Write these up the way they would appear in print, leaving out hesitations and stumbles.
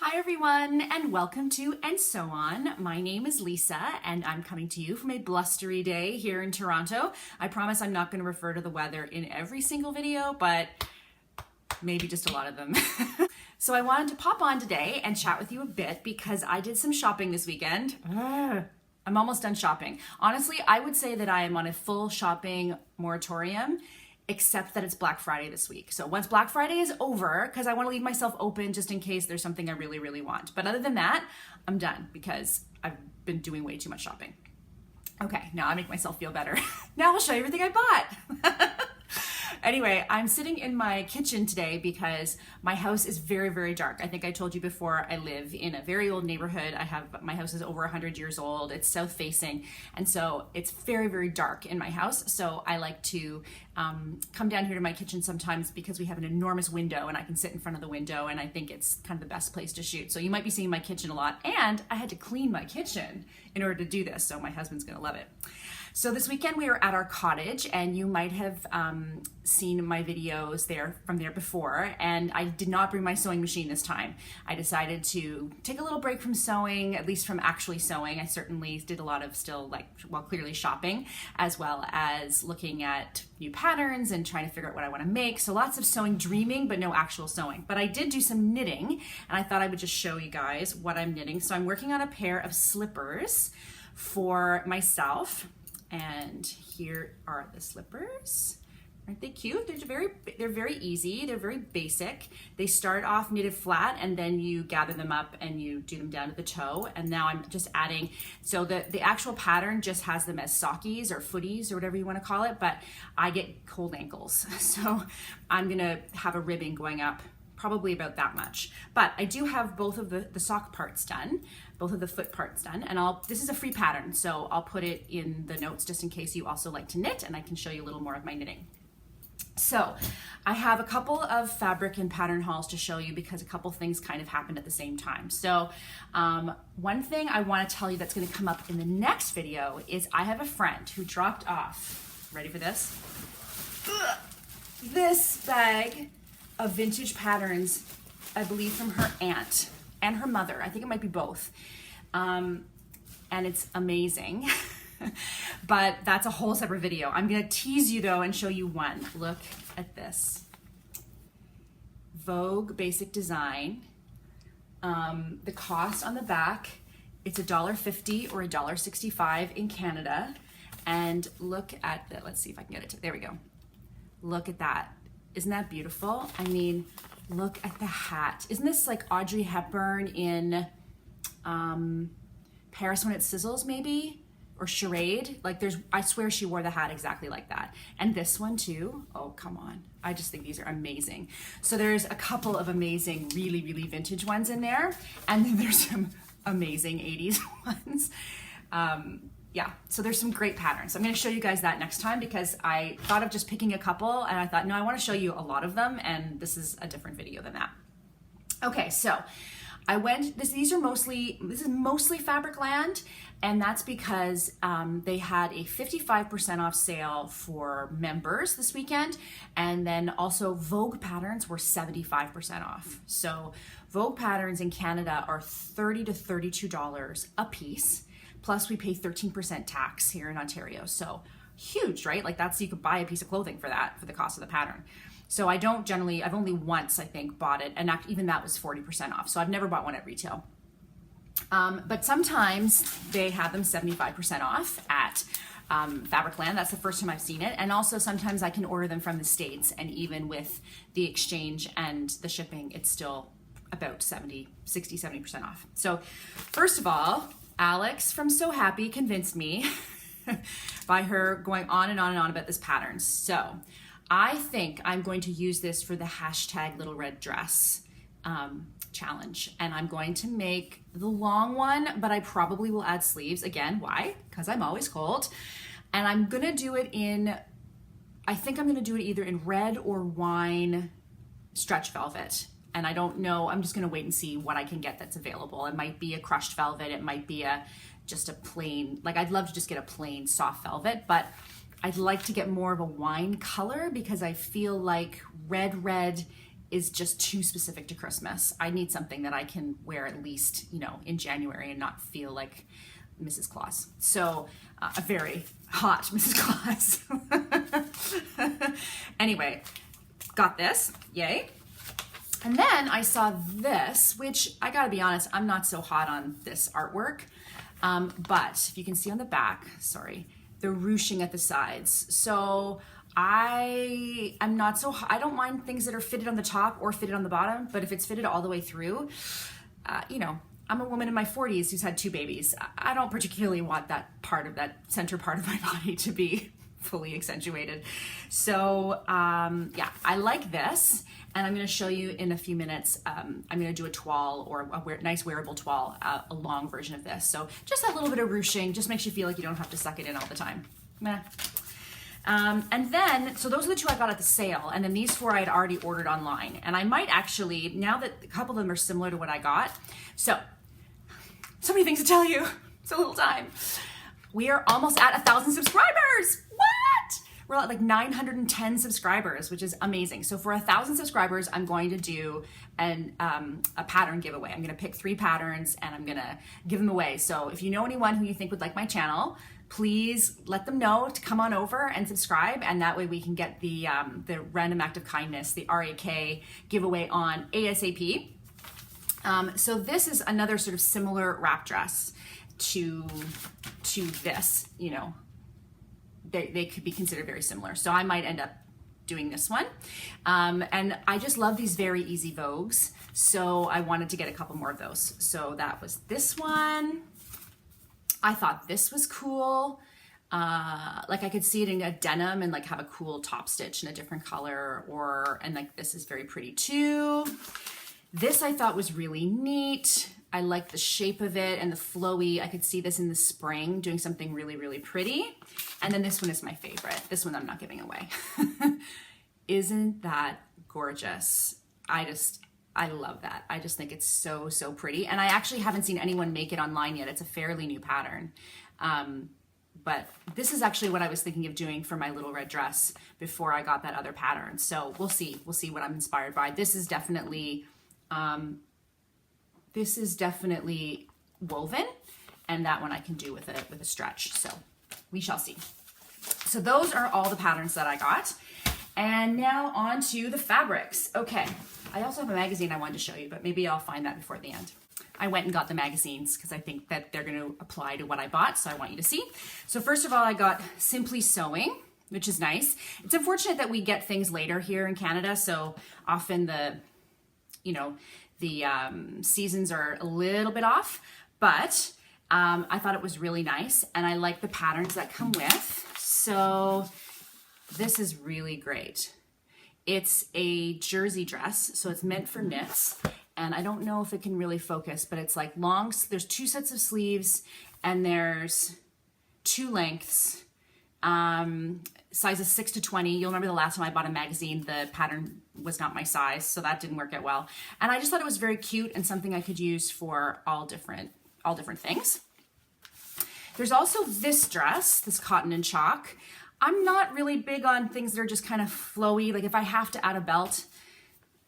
Hi everyone, and welcome to And So On. My name is Lisa, and I'm coming to you from a blustery day here in Toronto. I promise I'm not going to refer to the weather in every single video, but maybe just a lot of them. So I wanted to pop on today and chat with you a bit because I did some shopping this weekend. I'm almost done shopping. Honestly, I would say that I am on a full shopping moratorium, except that it's Black Friday this week. So once Black Friday is over, because I want to leave myself open just in case there's something I really, really want. But other than that, I'm done because I've been doing way too much shopping. Okay, now I make myself feel better. Now I'll show you everything I bought. Anyway, I'm sitting in my kitchen today because my house is very, very dark. I think I told you before, I live in a very old neighborhood. My house is over 100 years old. It's south facing. And so it's very, very dark in my house. So I like to come down here to my kitchen sometimes because we have an enormous window and I can sit in front of the window, and I think it's kind of the best place to shoot. So you might be seeing my kitchen a lot, and I had to clean my kitchen in order to do this. So my husband's gonna love it. So this weekend we were at our cottage, and you might have seen my videos from there before, and I did not bring my sewing machine this time. I decided to take a little break from sewing, at least from actually sewing. I certainly did a lot of clearly shopping, as well as looking at new patterns and trying to figure out what I want to make. So lots of sewing dreaming, but no actual sewing. But I did do some knitting, and I thought I would just show you guys what I'm knitting. So I'm working on a pair of slippers for myself. And here are the slippers. Aren't they cute? They're very easy. They're very basic. They start off knitted flat, and then you gather them up and you do them down to the toe. And now I'm just adding, so the actual pattern just has them as sockies or footies or whatever you want to call it, but I get cold ankles. So I'm gonna have a ribbing going up, probably about that much. But I do have both of the sock parts done, both of the foot parts done, and this is a free pattern, so I'll put it in the notes just in case you also like to knit, and I can show you a little more of my knitting. So I have a couple of fabric and pattern hauls to show you because a couple things kind of happened at the same time. So one thing I want to tell you that's going to come up in the next video is I have a friend who dropped off, ready for this? This bag of vintage patterns, I believe from her aunt and her mother. I think it might be both. And it's amazing. But that's a whole separate video. I'm gonna tease you though and show you one. Look at this. Vogue Basic Design. The cost on the back, it's $1.50 or $1.65 in Canada. And look at that. Let's see if I can get it there we go. Look at that. Isn't that beautiful? I mean, look at the hat. Isn't this like Audrey Hepburn in Paris When It Sizzles maybe? Or Charade? I swear she wore the hat exactly like that. And this one too, oh come on. I just think these are amazing. So there's a couple of amazing, really, really vintage ones in there. And then there's some amazing 80s ones. Yeah, so there's some great patterns. I'm gonna show you guys that next time because I thought of just picking a couple, and I thought, no, I wanna show you a lot of them, and this is a different video than that. Okay, so this is mostly Fabricland, and that's because they had a 55% off sale for members this weekend, and then also Vogue Patterns were 75% off. So Vogue Patterns in Canada are $30 to $32 a piece. Plus we pay 13% tax here in Ontario. So huge, right? Like you could buy a piece of clothing for that, for the cost of the pattern. So I've only once, I think, bought it, and even that was 40% off. So I've never bought one at retail. But sometimes they have them 75% off at Fabricland. That's the first time I've seen it. And also sometimes I can order them from the States, and even with the exchange and the shipping, it's still about 70% off. So first of all, Alex from So Happy convinced me by her going on and on and on about this pattern. So I think I'm going to use this for the hashtag little red dress challenge. And I'm going to make the long one, but I probably will add sleeves. Again, why? Because I'm always cold. And I'm gonna do it I think I'm gonna do it either in red or wine stretch velvet. And I don't know, I'm just gonna wait and see what I can get that's available. It might be a crushed velvet, it might be just a plain, I'd love to just get a plain soft velvet, but I'd like to get more of a wine color because I feel like red is just too specific to Christmas. I need something that I can wear at least, you know, in January and not feel like Mrs. Claus. So a very hot Mrs. Claus. Anyway, got this, yay. And then I saw this, which I gotta be honest, I'm not so hot on this artwork. But if you can see on the back, sorry, the ruching at the sides. So I don't mind things that are fitted on the top or fitted on the bottom, but if it's fitted all the way through, you know, I'm a woman in my 40s who's had 2 babies. I don't particularly want that center part of my body to be fully accentuated. So yeah, I like this, and I'm going to show you in a few minutes. I'm going to do a toile, or a nice wearable toile, a long version of this. So just a little bit of ruching just makes you feel like you don't have to suck it in all the time. Meh. And then, so those are the 2 I got at the sale, and then these 4 I had already ordered online. And I might actually, now that a couple of them are similar to what I got, so many things to tell you, so little time. We are almost at 1,000 subscribers. What? We're at like 910 subscribers, which is amazing. So for 1,000 subscribers, I'm going to do a pattern giveaway. I'm gonna pick 3 patterns and I'm gonna give them away. So if you know anyone who you think would like my channel, please let them know to come on over and subscribe, and that way we can get the Random Act of Kindness, the RAK giveaway on ASAP. So this is another sort of similar wrap dress to this, you know, they could be considered very similar. So I might end up doing this one. And I just love these very easy Vogues. So I wanted to get a couple more of those. So that was this one. I thought this was cool. Like I could see it in a denim and like have a cool top stitch in a different color, and like this is very pretty too. This I thought was really neat. I like the shape of it and the flowy. I could see this in the spring doing something really, really pretty. And then this one is my favorite. This one I'm not giving away. Isn't that gorgeous? I love that. I just think it's so, so pretty. And I actually haven't seen anyone make it online yet. It's a fairly new pattern. But this is actually what I was thinking of doing for my little red dress before I got that other pattern. So we'll see. We'll see what I'm inspired by. This is definitely woven, and that one I can do with a stretch. So we shall see. So those are all the patterns that I got. And now on to the fabrics. Okay, I also have a magazine I wanted to show you, but maybe I'll find that before the end. I went and got the magazines because I think that they're going to apply to what I bought, so I want you to see. So first of all, I got Simply Sewing, which is nice. It's unfortunate that we get things later here in Canada, so often the seasons are a little bit off, but I thought it was really nice, and I like the patterns that come with. So this is really great. It's a jersey dress, so it's meant for knits, and I don't know if it can really focus, but it's like long, there's 2 sets of sleeves, and there's 2 lengths, sizes 6 to 20. You'll remember the last time I bought a magazine, the pattern was not my size, so that didn't work out well. And I just thought it was very cute and something I could use for all different things. There's also this dress, this cotton and chalk. I'm not really big on things that are just kind of flowy. Like if I have to add a belt,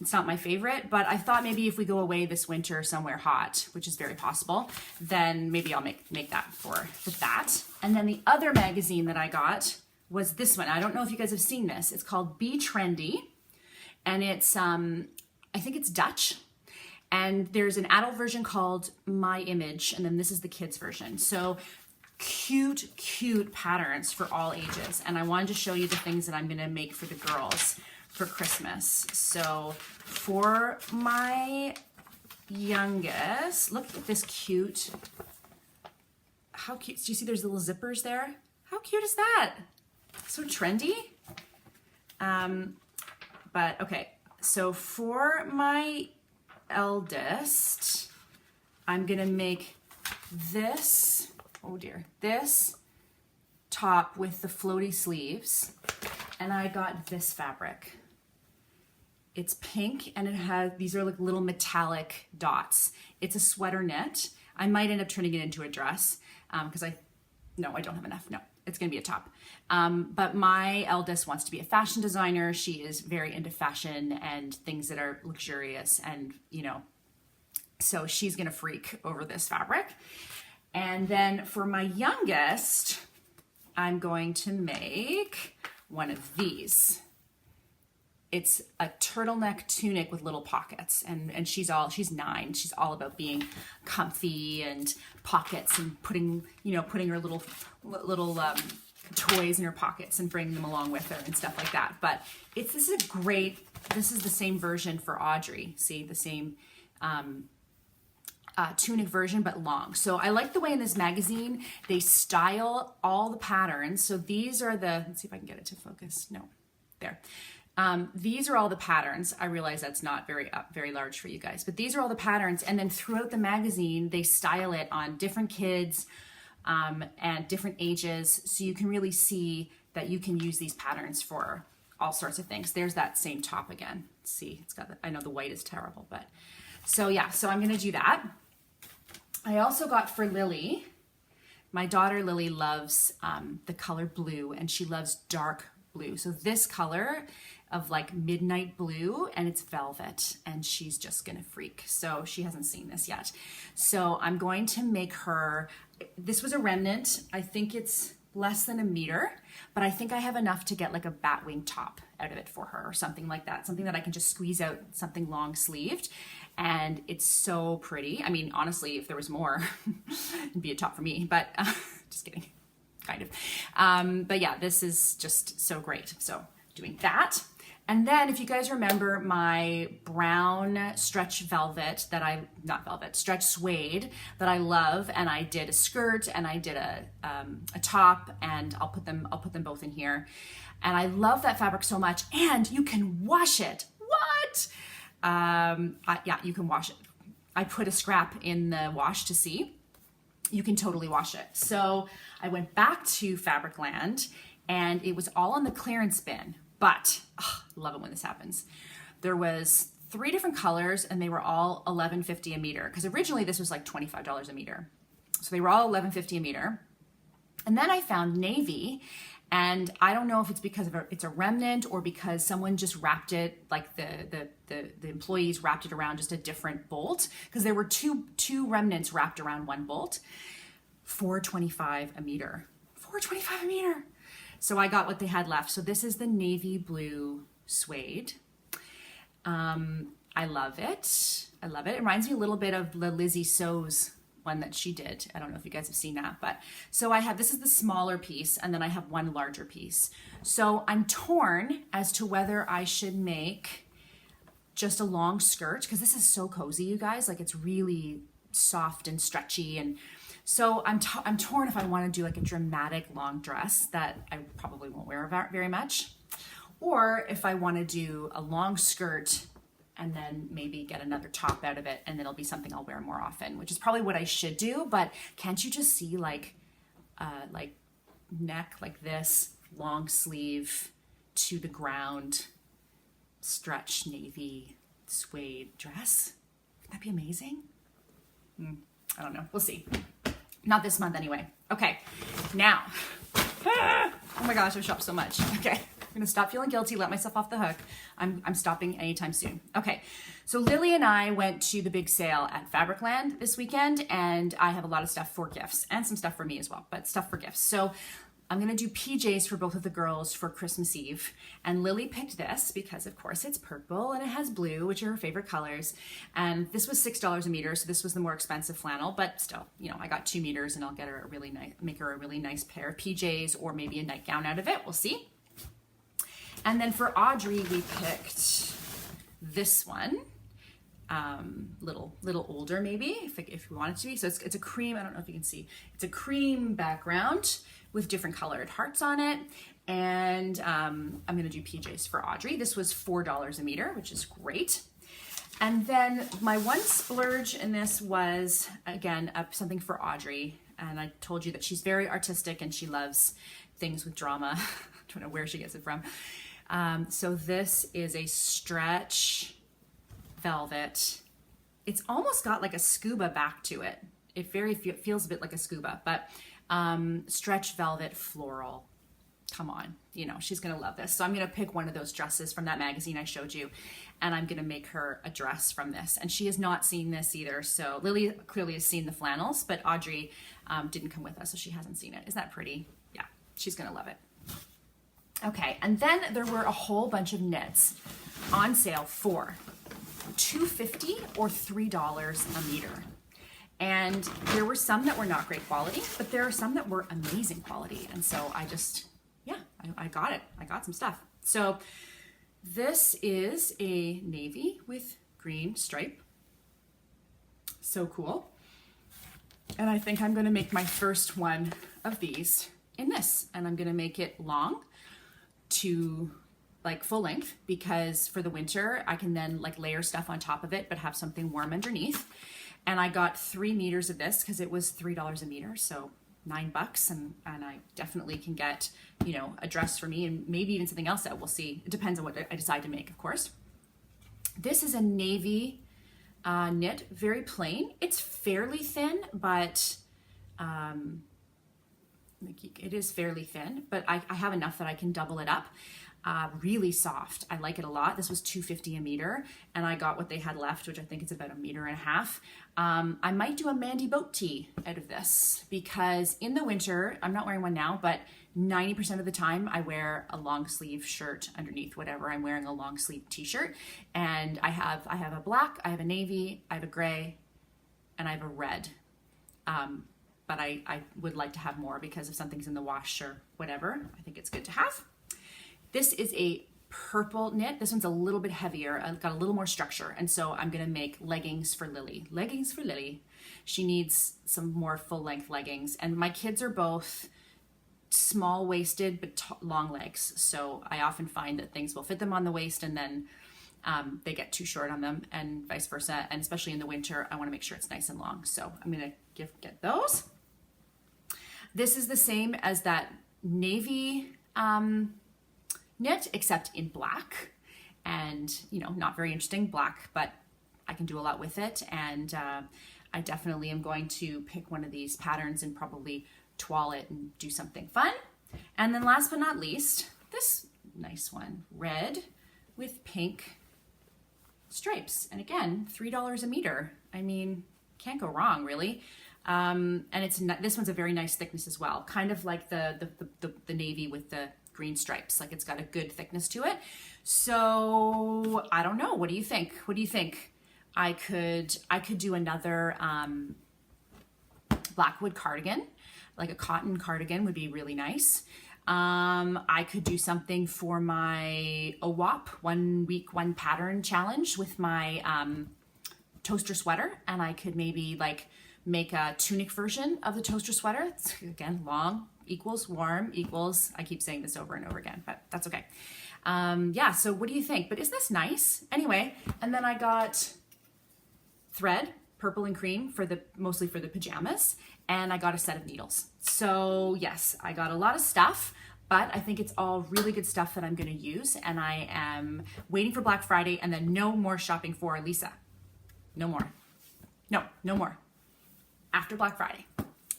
it's not my favorite, but I thought maybe if we go away this winter somewhere hot, which is very possible, then maybe I'll make that for that. And then the other magazine that I got was this one. I don't know if you guys have seen this. It's called Be Trendy, and it's, I think it's Dutch. And there's an adult version called My Image, and then this is the kids version. So cute patterns for all ages. And I wanted to show you the things that I'm gonna make for the girls for Christmas. So for my youngest, look at this cute. How cute, do you see there's little zippers there? How cute is that? So trendy. But okay, so for my eldest, I'm gonna make this, oh dear, this top with the floaty sleeves, and I got this fabric. It's pink and it has, these are like little metallic dots. It's a sweater knit. I might end up turning it into a dress because I don't have enough, no. It's gonna be a top. But my eldest wants to be a fashion designer. She is very into fashion and things that are luxurious, and so she's gonna freak over this fabric. And then for my youngest, I'm going to make one of these. It's a turtleneck tunic with little pockets, and she's 9. She's all about being comfy and pockets and putting her little toys in her pockets and bringing them along with her and stuff like that. But this is the same version for Audrey. See, the same tunic version, but long. So I like the way in this magazine they style all the patterns. So these are let's see if I can get it to focus. No, there. These are all the patterns. I realize that's not very large for you guys, but these are all the patterns. And then throughout the magazine, they style it on different kids and different ages. So you can really see that you can use these patterns for all sorts of things. There's that same top again. See, it's got I know the white is terrible, but so yeah, so I'm going to do that. I also got for Lily, my daughter Lily loves the color blue, and she loves dark blue. So this color of like midnight blue, and it's velvet, and she's just gonna freak. So she hasn't seen this yet. So I'm going to make her, this was a remnant. I think it's less than a meter, but I think I have enough to get like a batwing top out of it for her or something like that. Something that I can just squeeze out, something long sleeved. And it's so pretty. I mean, honestly, if there was more, it'd be a top for me, but just kidding, kind of. But yeah, this is just so great. So doing that. And then if you guys remember my brown stretch velvet stretch suede that I love, and I did a skirt and I did a top, and I'll put them both in here. And I love that fabric so much, and you can wash it. What? Yeah, you can wash it. I put a scrap in the wash to see. You can totally wash it. So I went back to Fabricland, and it was all on the clearance bin. But I love it when this happens. There was 3 different colors, and they were all $11.50 a meter, because originally this was like $25 a meter. So they were all $11.50 a meter. And then I found navy, and I don't know if it's because it's a remnant or because someone just wrapped it, like the employees wrapped it around just a different bolt, because there were two remnants wrapped around one bolt. $4.25 a meter. $4.25 a meter. So I got what they had left. So this is the navy blue suede. I love it. I love it. It reminds me a little bit of the Lizzie So's one that she did. I don't know if you guys have seen that, but so this is the smaller piece, and then I have one larger piece. So I'm torn as to whether I should make just a long skirt, because this is so cozy, you guys. Like, it's really soft and stretchy, and so I'm torn if I want to do like a dramatic long dress that I probably won't wear very much, or if I want to do a long skirt and then maybe get another top out of it, and then it'll be something I'll wear more often, which is probably what I should do. But can't you just see like neck like this, long sleeve to the ground, stretch navy suede dress? Wouldn't that be amazing? I don't know. We'll see. Not this month anyway. Okay, now, oh my gosh, I've shopped so much. Okay, I'm gonna stop feeling guilty, let myself off the hook. I'm stopping anytime soon. Okay, so Lily and I went to the big sale at Fabricland this weekend, and I have a lot of stuff for gifts and some stuff for me as well, but stuff for gifts. So I'm gonna do PJs for both of the girls for Christmas Eve. And Lily picked this because of course it's purple and it has blue, which are her favorite colors. And this was $6 a meter, so this was the more expensive flannel, but still, I got 2 meters, and I'll get her make her a really nice pair of PJs, or maybe a nightgown out of it, we'll see. And then for Audrey, we picked this one. Little older maybe, if we want it to be. So it's a cream, I don't know if you can see. It's a cream background with different colored hearts on it. And I'm gonna do PJs for Audrey. This was $4 a meter, which is great. And then my one splurge in this was, again, something for Audrey. And I told you that she's very artistic and she loves things with drama. I don't know where she gets it from. So this is a stretch velvet. It's almost got like a scuba back to it. It feels a bit like a scuba, but stretch velvet floral. Come on, you know, she's gonna love this. So I'm gonna pick one of those dresses from that magazine I showed you, and I'm gonna make her a dress from this. And she has not seen this either. So Lily clearly has seen the flannels, but Audrey didn't come with us, so she hasn't seen it. Isn't that pretty? Yeah, she's gonna love it. Okay, and then there were a whole bunch of knits on sale for $2.50 or $3 a meter. And there were some that were not great quality, but there are some that were amazing quality. And so I just, yeah, I got it. I got some stuff. So this is a navy with green stripe. So cool. And I think I'm gonna make my first one of these in this. And I'm gonna make it long to like full length, because for the winter, I can then like layer stuff on top of it, but have something warm underneath. And I got 3 meters of this because it was $3 a meter. So $9, and I definitely can get, you know, a dress for me and maybe even something else that we'll see. It depends on what I decide to make, of course. This is a navy knit, very plain. It's fairly thin, but it is fairly thin, but I have enough that I can double it up. Really soft. I like it a lot. This was $2.50 a meter, and I got what they had left, which I think is about 1.5 meters. I might do a Mandy boat tee out of this, because in the winter, I'm not wearing one now, but 90% of the time I wear a long sleeve shirt underneath whatever I'm wearing, a long sleeve t-shirt. And I have a black, I have a navy, I have a gray, and I have a red. But I would like to have more, because if something's in the wash or whatever, I think it's good to have. This is a purple knit. This one's a little bit heavier. I've got a little more structure. And so I'm gonna make leggings for Lily. Leggings for Lily. She needs some more full length leggings. And my kids are both small waisted, but long legs. So I often find that things will fit them on the waist, and then they get too short on them, and vice versa. And especially in the winter, I wanna make sure it's nice and long. So I'm gonna get those. This is the same as that navy knit, except in black, and you know, not very interesting black, but I can do a lot with it. And I definitely am going to pick one of these patterns and probably toile it and do something fun. And then last but not least, this nice one, red with pink stripes. And again, $3 a meter. I mean, can't go wrong, really. And this one's a very nice thickness as well, kind of like the navy with the green stripes. Like, it's got a good thickness to it. So I don't know. What do you think? What do you think? I could do another Blackwood cardigan, like a cotton cardigan would be really nice. I could do something for my OWAP 1 week, 1 pattern challenge with my toaster sweater. And I could maybe like make a tunic version of the toaster sweater. It's, again, long equals warm equals, I keep saying this over and over again, but that's okay. Yeah, so what do you think? But is this nice? Anyway, and then I got thread, purple and cream, mostly for the pajamas, and I got a set of needles. So yes, I got a lot of stuff, but I think it's all really good stuff that I'm gonna use, and I am waiting for Black Friday, and then no more shopping for Lisa. No more. No more. After Black Friday.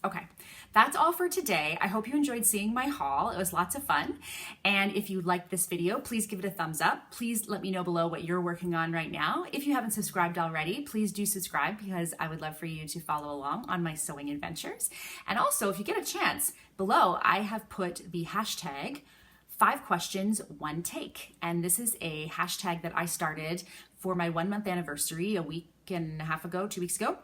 Okay, that's all for today. I hope you enjoyed seeing my haul. It was lots of fun. And if you liked this video, please give it a thumbs up. Please let me know below what you're working on right now. If you haven't subscribed already, please do subscribe, because I would love for you to follow along on my sewing adventures. And also, if you get a chance, below I have put the hashtag 5 questions, 1 take. And this is a hashtag that I started for my 1-month anniversary a week and a half ago, 2 weeks ago.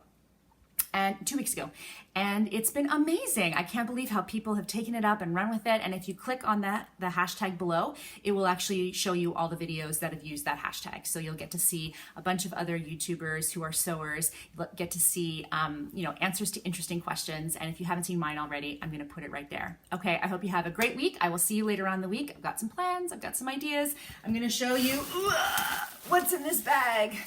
And 2 weeks ago, and it's been amazing. I can't believe how people have taken it up and run with it. And if you click on the hashtag below, it will actually show you all the videos that have used that hashtag. So you'll get to see a bunch of other YouTubers who are sewers. You'll get to see answers to interesting questions. And if you haven't seen mine already, I'm going to put it right there. Okay, I hope you have a great week. I will see you later on in the week. I've got some plans. I've got some ideas. I'm going to show you what's in this bag.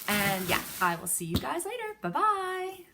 And yeah, I will see you guys later. Bye-bye.